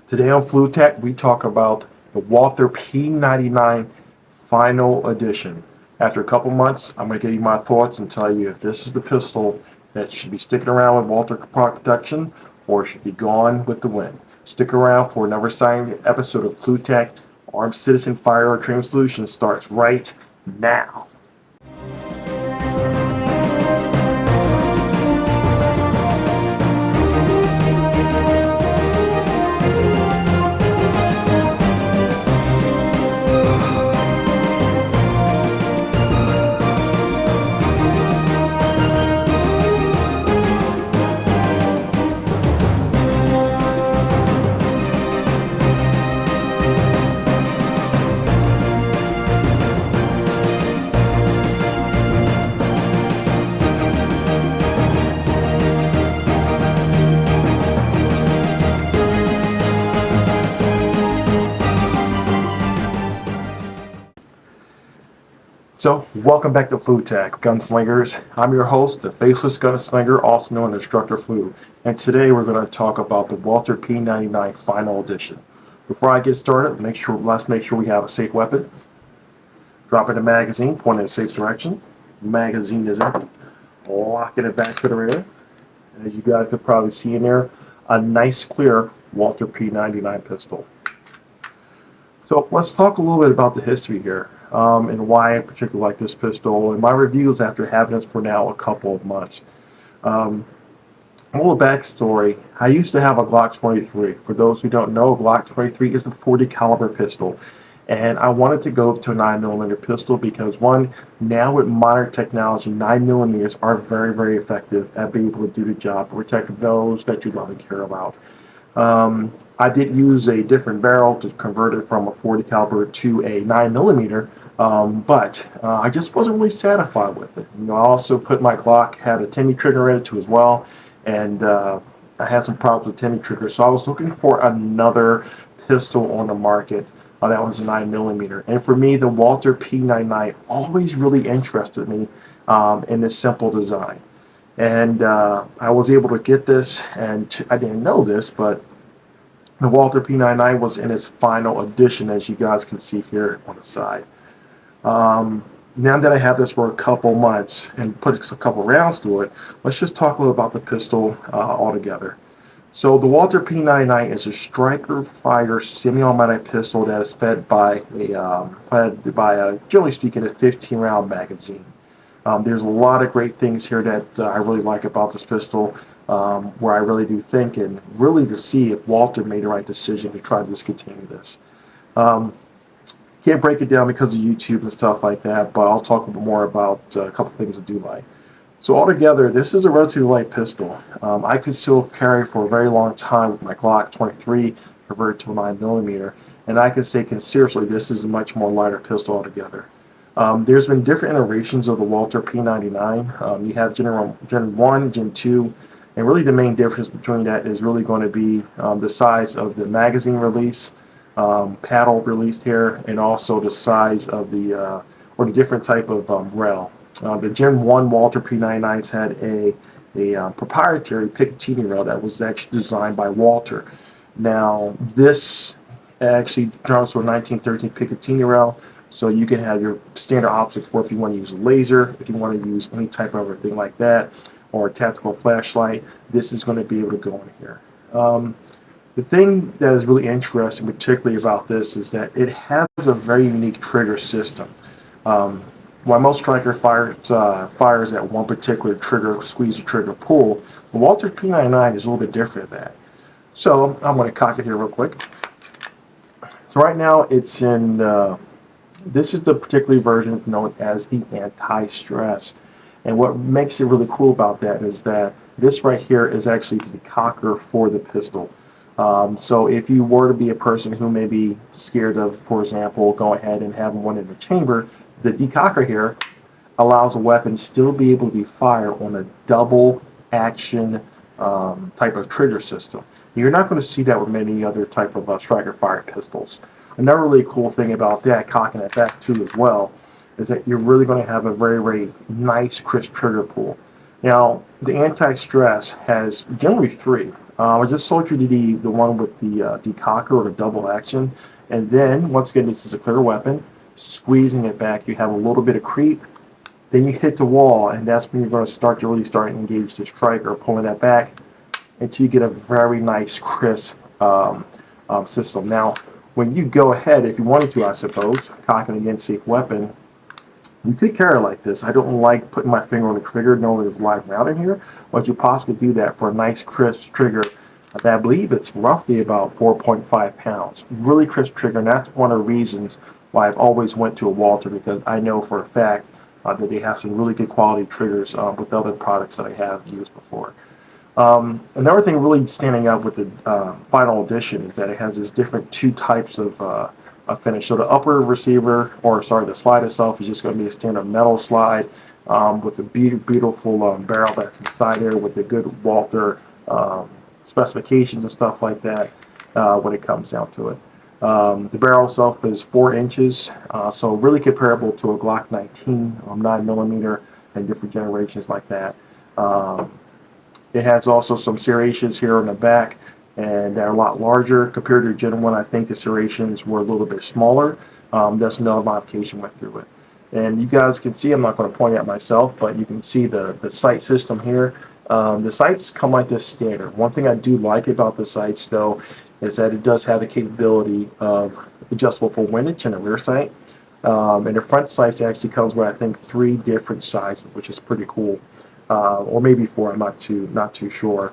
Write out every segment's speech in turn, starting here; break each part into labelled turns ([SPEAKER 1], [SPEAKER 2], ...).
[SPEAKER 1] Today on FluTac, we talk about the Walther P99 Final Edition. After a couple months, I'm going to give you my thoughts and tell you if this is the pistol that should be sticking around with Walther protection or should be gone with the wind. Stick around for another exciting episode of FluTac Armed Citizen Firearm Training Solutions starts right now. So, welcome back to FluTac, Gunslingers. I'm your host, the Faceless Gunslinger, also known as Instructor Flu. And today we're going to talk about the Walther P99 Final Edition. Before I get started, let's make sure we have a safe weapon. Drop in the magazine, point in a safe direction. The magazine is empty. Locking it back to the rear. And as you guys can probably see in there, a nice clear Walther P99 pistol. So let's talk a little bit about the history here. And why I particularly like this pistol and my reviews after having this for now a couple of months. A little backstory. I used to have a Glock 23. For those who don't know, Glock 23 is a 40 caliber pistol. And I wanted to go to a 9mm pistol because one, now with modern technology, 9mm are very, very effective at being able to do the job, protect those that you love and care about. I did use a different barrel to convert it from a 40 caliber to a 9mm, but I just wasn't really satisfied with it. I also put my Glock, had a Timmy trigger in it too as well, and I had some problems with Timmy trigger, so I was looking for another pistol on the market that was a 9mm. And for me, the Walther P99 always really interested me in this simple design. And I was able to get this, and I didn't know this, but the Walther P99 was in its final edition, as you guys can see here on the side. Now that I have this for a couple months and put a couple rounds to it, let's just talk a little about the pistol altogether. So the Walther P99 is a striker fire semi-automatic pistol that is fed by generally speaking, a 15-round magazine. There's a lot of great things here that I really like about this pistol, where I really do think and really to see if Walther made the right decision to try to discontinue this. Can't break it down because of YouTube and stuff like that, but I'll talk a little more about a couple things I do like. So altogether, this is a relatively light pistol. I could still carry for a very long time with my Glock 23 converted to a 9mm, and I can say considerably this is a much more lighter pistol altogether. There's been different iterations of the Walther P99. You have Gen 1, Gen 2, and really the main difference between that is really going to be the size of the magazine release, paddle released here, and also the size of the different type of rail. The Gen 1 Walther P99s had a proprietary Picatinny rail that was actually designed by Walther. Now this actually comes with a 1913 Picatinny rail. So you can have your standard optics for if you want to use a laser, if you want to use any type of thing like that, or a tactical flashlight, this is going to be able to go in here. The thing that is really interesting, particularly about this, is that it has a very unique trigger system. While most striker fires at one particular trigger, squeeze the trigger, pull, the Walther P99 is a little bit different than that. So I'm going to cock it here real quick. So right now it's in... this is the particular version known as the anti-stress. And what makes it really cool about that is that this right here is actually the decocker for the pistol. So if you were to be a person who may be scared of, for example, go ahead and have one in the chamber, the decocker here allows a weapon still be able to be fired on a double action type of trigger system. You're not going to see that with many other type of striker fire pistols. Another really cool thing about that, cocking it back too as well, is that you're really going to have a very, very nice, crisp trigger pull. Now, the anti-stress has generally three. I just sold you the one with the decocker or the double action. And then, once again, this is a clear weapon. Squeezing it back, you have a little bit of creep. Then you hit the wall, and that's when you're going to start to really start to engage the striker, pulling that back until you get a very nice, crisp system. Now, when you go ahead, if you wanted to, I suppose, cock an against safe weapon, you could carry it like this. I don't like putting my finger on the trigger knowing there's a live round in here, but you possibly do that for a nice, crisp trigger. I believe it's roughly about 4.5 pounds. Really crisp trigger, and that's one of the reasons why I've always went to a Walther, because I know for a fact that they have some really good quality triggers with other products that I have used before. Another thing really standing out with the final edition is that it has this different two types of finish. So the upper receiver, or sorry, the slide itself is just going to be a standard metal slide with a beautiful barrel that's inside there with the good Walther specifications and stuff like that when it comes down to it. The barrel itself is 4 inches, so really comparable to a Glock 19, 9mm, and different generations like that. It has also some serrations here on the back, and they're a lot larger compared to the Gen 1. I think the serrations were a little bit smaller. That's another modification went through it. And you guys can see, I'm not going to point it out myself, but you can see the sight system here. The sights come like this standard. One thing I do like about the sights, though, is that it does have the capability of adjustable full windage and a rear sight. And the front sights actually comes with, I think, 3 different sizes, which is pretty cool. Or maybe 4, I'm not too sure.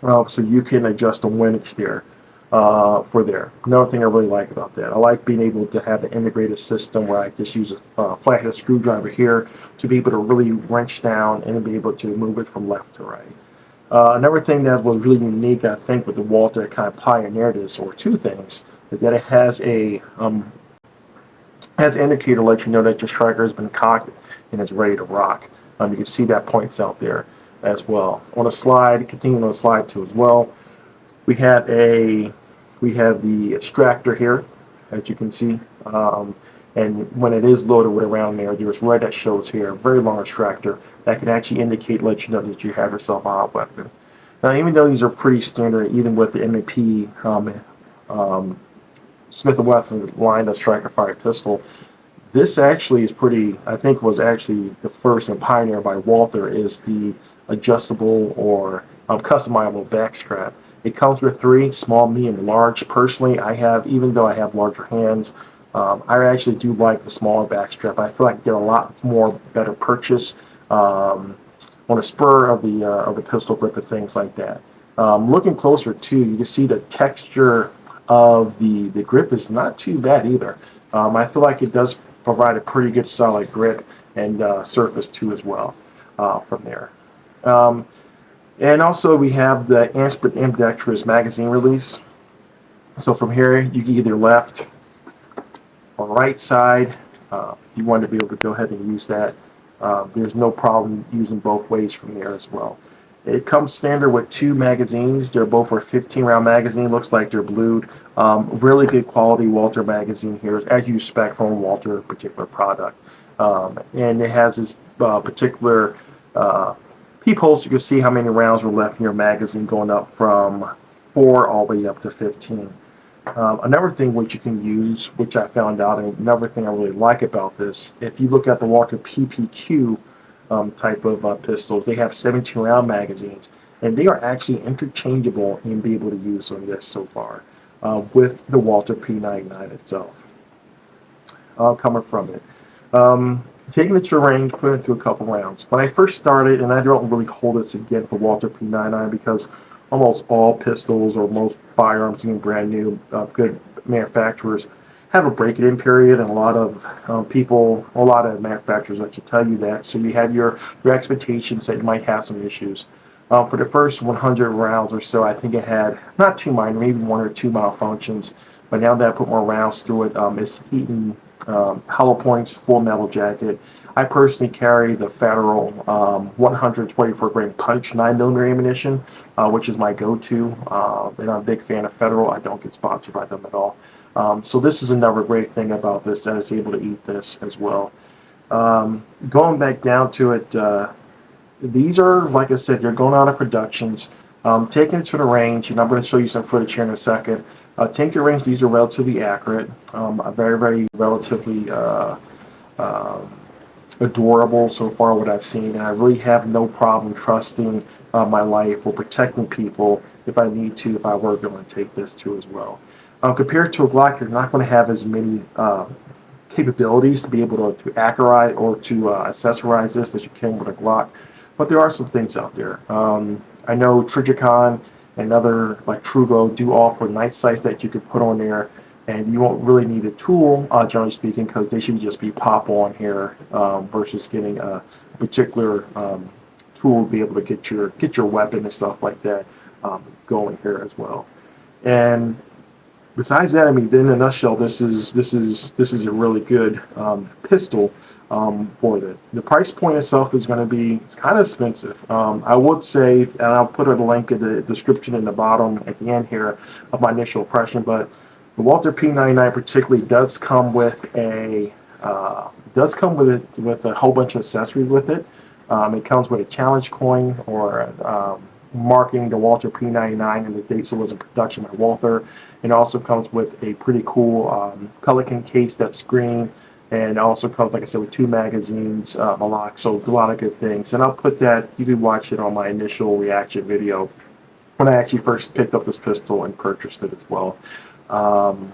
[SPEAKER 1] So you can adjust the windage there for there. Another thing I really like about that, I like being able to have an integrated system where I just use a flathead screwdriver here to be able to really wrench down and be able to move it from left to right. Another thing that was really unique, I think, with the Walther kind of pioneered this, or 2 things, is that it has an indicator to let you know that your striker has been cocked and is ready to rock. You can see that points out there as well. On a slide, continuing on a slide 2 as well, we have the extractor here, as you can see. And when it is loaded with a round there's red that shows here, a very long extractor that can actually indicate, let you know that you have yourself a hot weapon. Now, even though these are pretty standard, even with the M&P Smith & Wesson line of striker fire pistol, this actually is pretty, I think was actually the first and pioneer by Walther, is the adjustable or customizable back strap. It comes with 3, small, medium, large. Personally, even though I have larger hands, I actually do like the smaller back strap. I feel like I get a lot more better purchase on a spur of the pistol grip and things like that. Looking closer too, you can see the texture of the grip is not too bad either. I feel like it does provide a pretty good solid grip and surface too as well from there. And also we have the ambidextrous magazine release. So from here you can either left or right side. If you want to be able to go ahead and use that, there's no problem using both ways from there as well. It comes standard with 2 magazines. They're both a 15-round magazine. Looks like they're blued. Really good quality Walther magazine here, as you expect from a Walther particular product. And it has this particular peepholes. You can see how many rounds were left in your magazine, going up from 4 all the way up to 15. Another thing which you can use, which I found out, and another thing I really like about this, if you look at the Walther PPQ type of pistols, they have 17-round magazines, and they are actually interchangeable and be able to use on this so far with the Walther P99 itself. Coming from it. Taking it to range, putting it through a couple rounds. When I first started, and I don't really hold it against the Walther P99 because almost all pistols or most firearms, even brand new, good manufacturers, have a break-it-in period, and a lot of a lot of manufacturers actually tell you that. So you have your expectations that you might have some issues. For the first 100 rounds or so, I think it had not too minor, maybe 1 or 2 malfunctions. But now that I put more rounds through it, it's eating hollow points, full metal jacket. I personally carry the Federal 124 grain punch 9mm ammunition, which is my go-to. And I'm a big fan of Federal. I don't get sponsored by them at all. So this is another great thing about this, that it's able to eat this as well. Going back down to it, these are, like I said, they're going out of productions. Taking it to the range, and I'm going to show you some footage here in a second. Taking to range, these are relatively accurate, very relatively adorable so far what I've seen, and I really have no problem trusting my life or protecting people if I need to, if I were going to take this too as well. Compared to a Glock, you're not going to have as many capabilities to be able to accurate or to accessorize this as you can with a Glock, but there are some things out there. I know Trigicon and other like Trugo do offer night sights that you could put on there, and you won't really need a tool, generally speaking, because they should just be pop on here versus getting a particular tool to be able to get your weapon and stuff like that going here as well. And besides that, I mean, in a nutshell, this is a really good pistol for the price point itself is going to be, it's kind of expensive. I would say, and I'll put a link in the description in the bottom at the end here of my initial impression, but the Walther P99 particularly does come with a with a whole bunch of accessories with it. It comes with a challenge coin or marking the Walther P99 and the dates it was in production by Walther. It also comes with a pretty cool Pelican case that's green, and it also comes, like I said, with 2 magazines, a lock, so a lot of good things. And I'll put that, you can watch it on my initial reaction video when I actually first picked up this pistol and purchased it as well. And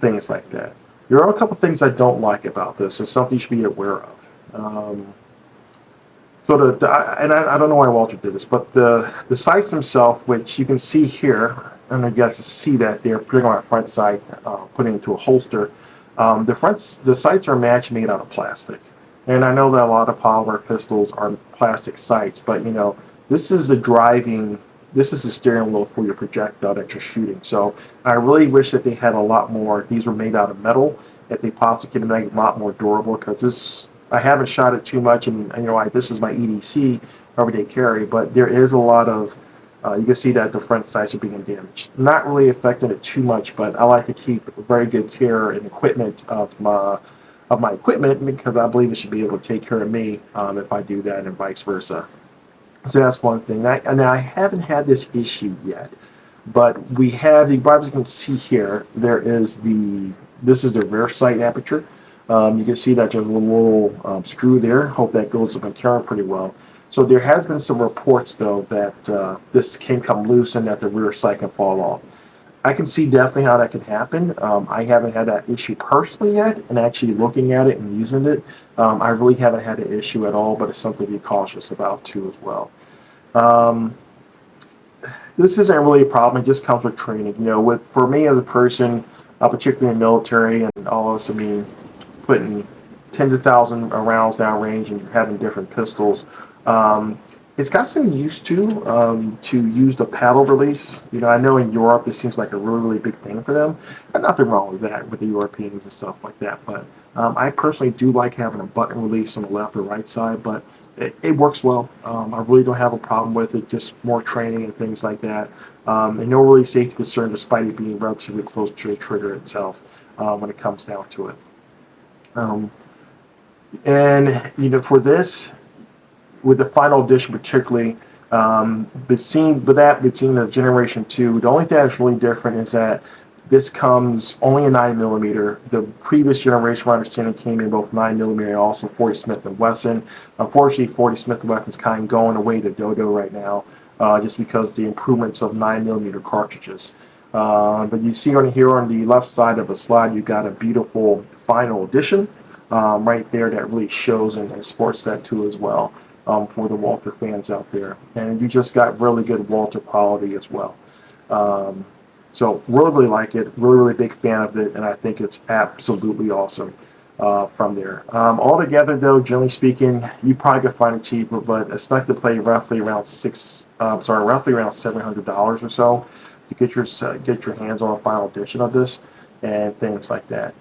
[SPEAKER 1] things like that. There are a couple things I don't like about this. It's something you should be aware of. So I don't know why Walther did this, but the sights themselves, which you can see here, and you guys can see that they're putting on a front sight, putting it into a holster. The sights are match made out of plastic, and I know that a lot of polymer pistols are plastic sights, but this is the steering wheel for your projectile that you're shooting. So I really wish that they had a lot more. These were made out of metal. If they possibly could make it a lot more durable, because I haven't shot it too much, and this is my EDC Everday Carry, but there is a lot of you can see that the front sights are being damaged. Not really affecting it too much, but I like to keep very good care and equipment of my equipment, because I believe it should be able to take care of me if I do that, and vice versa. So that's one thing. I haven't had this issue yet, but we have, you probably can see here, this is the rear sight aperture. You can see that there's a little screw there. Hope that goes up and camera pretty well. So there has been some reports though that this can come loose and that the rear sight can fall off. I can see definitely how that can happen. I haven't had that issue personally yet, and actually looking at it and using it, I really haven't had an issue at all, but it's something to be cautious about too as well. This isn't really a problem. It just comes with training. For me as a person, particularly in the military and all of us, I mean, putting tens of thousands of rounds downrange and having different pistols, it's got some used to use the paddle release. I know in Europe this seems like a really big thing for them, and nothing wrong with that with the Europeans and stuff like that. But I personally do like having a button release on the left or right side, but it works well. I really don't have a problem with it. Just more training and things like that, and no really safety concern, despite it being relatively close to the trigger itself when it comes down to it. And for this, with the final edition particularly, between the Generation 2, the only thing that's really different is that this comes only in 9mm. The previous generation, my understanding, came in both 9mm and also 40 Smith & Wesson. Unfortunately, 40 Smith & Wesson is kind of going away to Dodo right now, just because the improvements of 9mm cartridges. But you see on here on the left side of the slide, you've got a beautiful final edition right there that really shows and sports that too as well. For the Walther fans out there, and you just got really good Walther quality as well. So really like it, really big fan of it, and I think it's absolutely awesome from there. Altogether though, generally speaking, you probably could find it cheaper, but expect to pay roughly around $700 or so to get your hands on a final edition of this and things like that.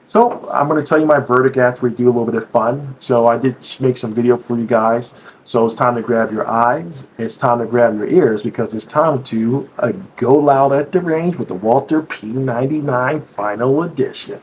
[SPEAKER 1] So I'm going to tell you my verdict after we do a little bit of fun. So I did make some video for you guys. So it's time to grab your eyes. It's time to grab your ears, because it's time to go loud at the range with the Walther P99 Final Edition.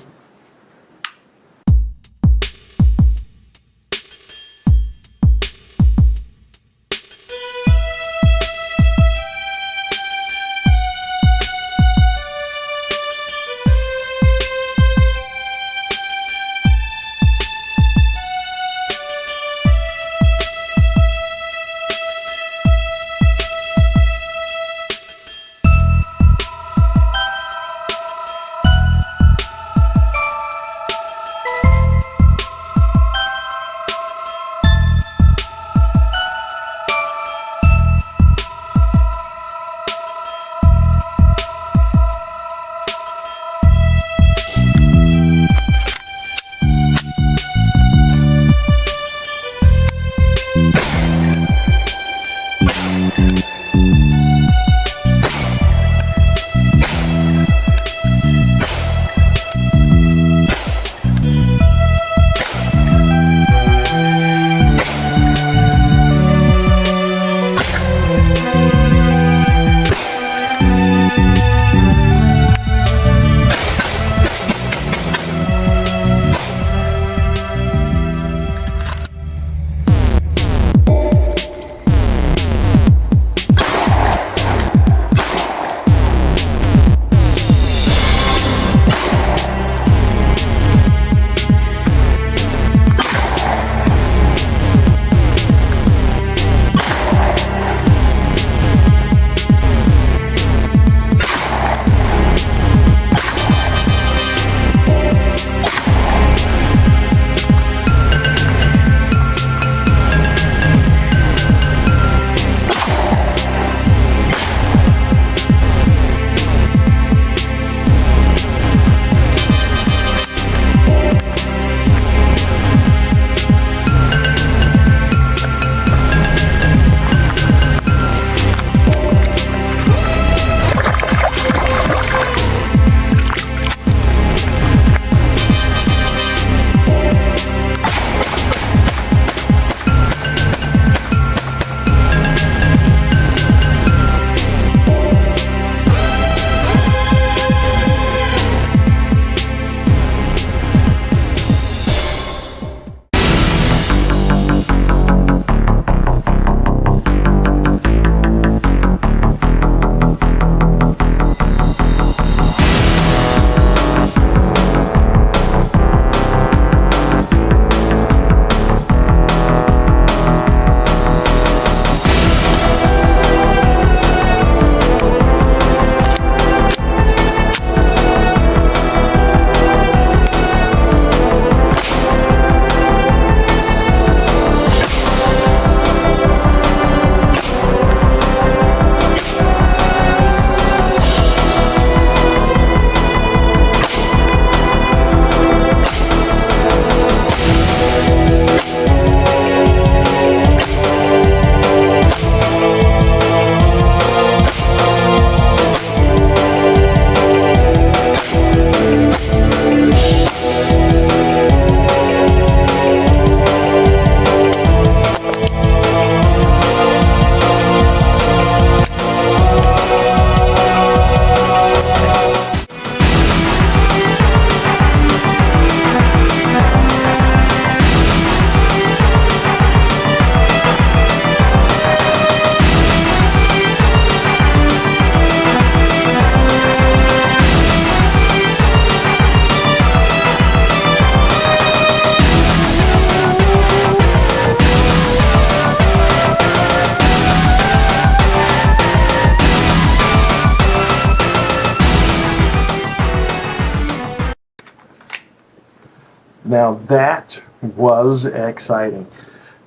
[SPEAKER 1] Now that was exciting.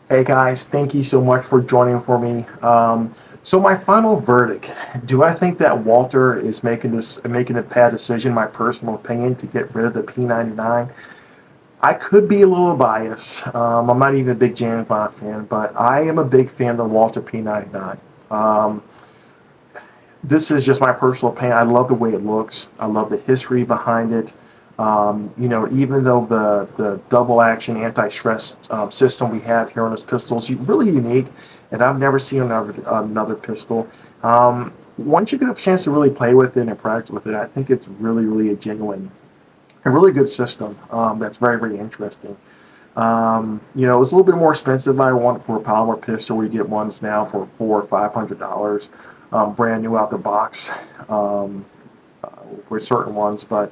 [SPEAKER 1] Hey guys, thank you so much for joining for me. So my final verdict: do I think that Walther is making a bad decision? My personal opinion, to get rid of the P99. I could be a little biased. I'm not even a big James Bond fan, but I am a big fan of the Walther P99. This is just my personal opinion. I love the way it looks. I love the history behind it. Even though the double action anti-stress system we have here on this pistol is really unique, and I've never seen another pistol. Once you get a chance to really play with it and practice with it, I think it's really a really good system. That's very interesting. It's a little bit more expensive than I want for a polymer pistol. We get ones now for $400 or $500, brand new out the box, for certain ones. But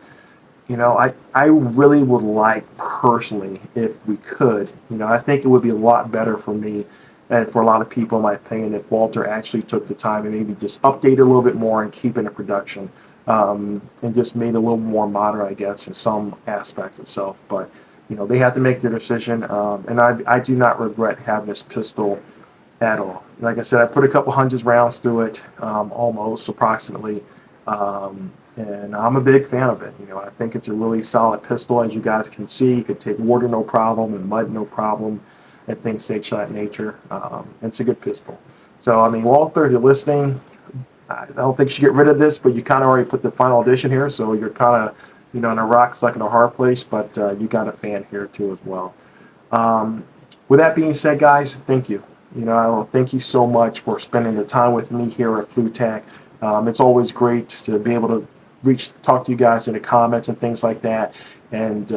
[SPEAKER 1] I really would like, personally, if we could, I think it would be a lot better for me and for a lot of people, in my opinion, if Walther actually took the time and maybe just update it a little bit more and keep it in production, and just made it a little more modern, I guess, in some aspects itself. But they have to make their decision, and I do not regret having this pistol at all. Like I said, I put a couple hundred rounds through it, almost approximately, and I'm a big fan of it. I think it's a really solid pistol, as you guys can see. You could take water no problem and mud no problem, and things such that nature. It's a good pistol. So I mean, Walther, if you're listening, I don't think you should get rid of this, but you kind of already put the final edition here, so you're kind of in a rock stuck in a hard place, but you got a fan here too as well. With that being said, guys, thank you. Thank you so much for spending the time with me here at FluTac. It's always great to be able to talk to you guys in the comments and things like that, and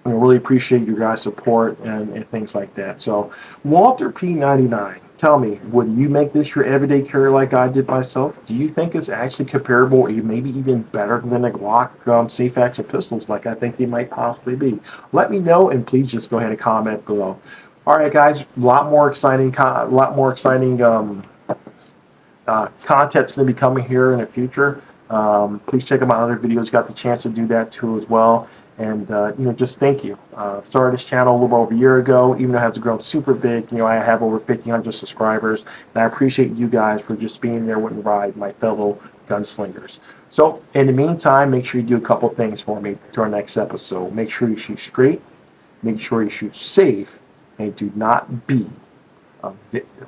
[SPEAKER 1] I really appreciate your guys' support and things like that. So, Walther P99, tell me, would you make this your everyday carry like I did myself? Do you think it's actually comparable, or maybe even better than the Glock safe action pistols, like I think they might possibly be? Let me know, and please just go ahead and comment below. All right, guys, a lot more exciting content's going to be coming here in the future. Please check out my other videos. Got the chance to do that too as well. And just thank you. Started this channel a little over a year ago. Even though it hasn't grown super big, I have over 1,500 subscribers, and I appreciate you guys for just being there with me, ride, my fellow gunslingers. So in the meantime, make sure you do a couple things for me to our next episode. Make sure you shoot straight, make sure you shoot safe, and do not be a victim.